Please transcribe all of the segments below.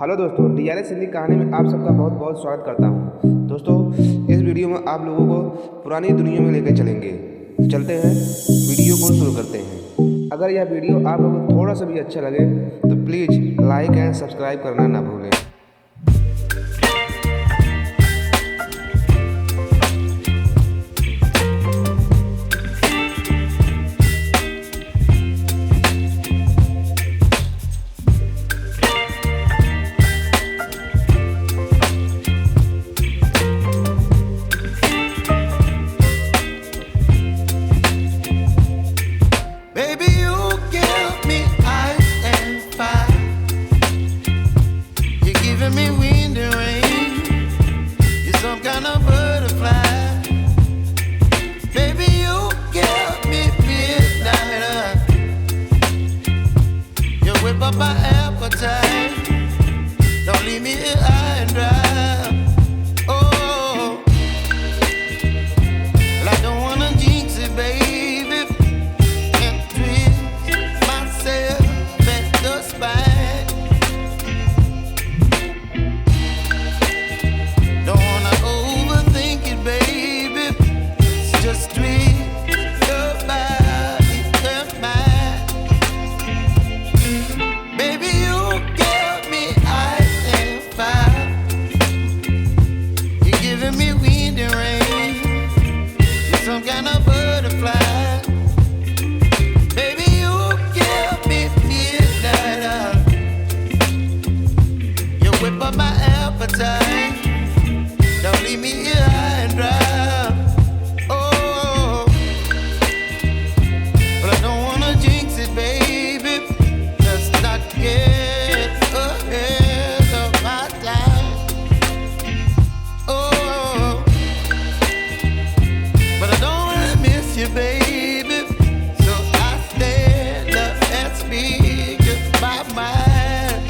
Hello दोस्तों, DRS Hindi कहानी में आप सबका बहुत बहुत स्वागत करता हूं। दोस्तों, इस वीडियो में आप लोगों को पुरानी दुनिया में लेकर चलेंगे। तो चलते हैं, वीडियो को शुरू करते हैं। अगर यह वीडियो आप लोगों को थोड़ा सा भी अच्छा लगे तो प्लीज़ लाइक एंड सब्सक्राइब करना ना भूलें। Me wind and rain, you're some kind of butterfly. Baby, you give me midnight. You whip up my appetite. Don't leave me here high and dry. Oh, well, I don't wanna jinx it, baby, and twist myself at the spine. But my appetite, don't leave me here high and dry. Oh, but I don't wanna jinx it, baby. Let's not get ahead of my time. Oh, but I don't wanna miss you, baby. So I stand up and speak just my mind.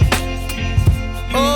Oh.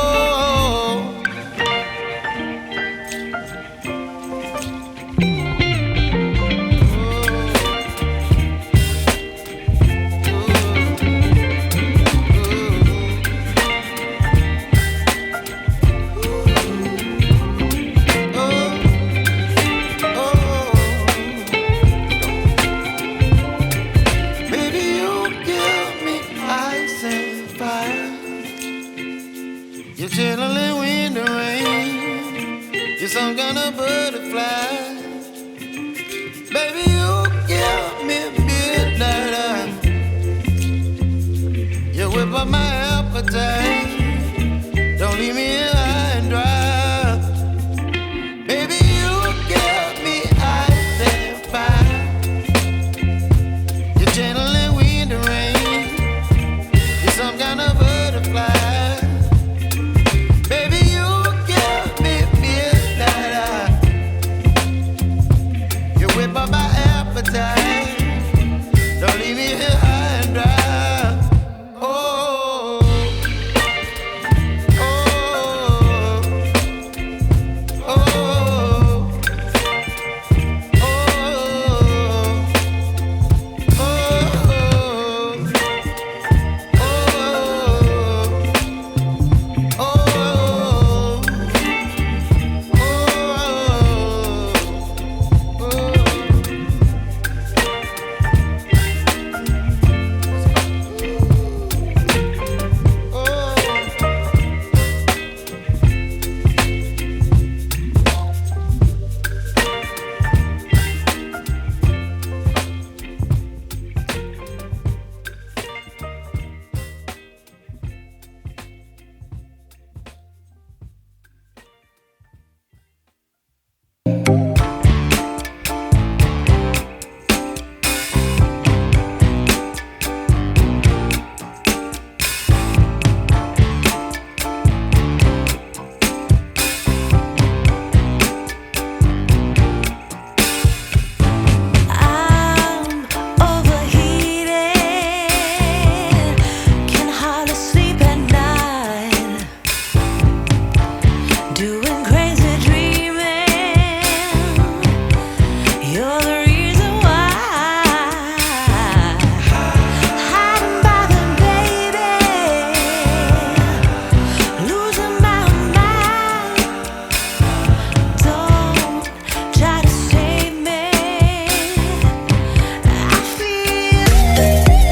You're chilling wind and rain. You're some kind of butterfly. Baby, you give me midnight. You whip up my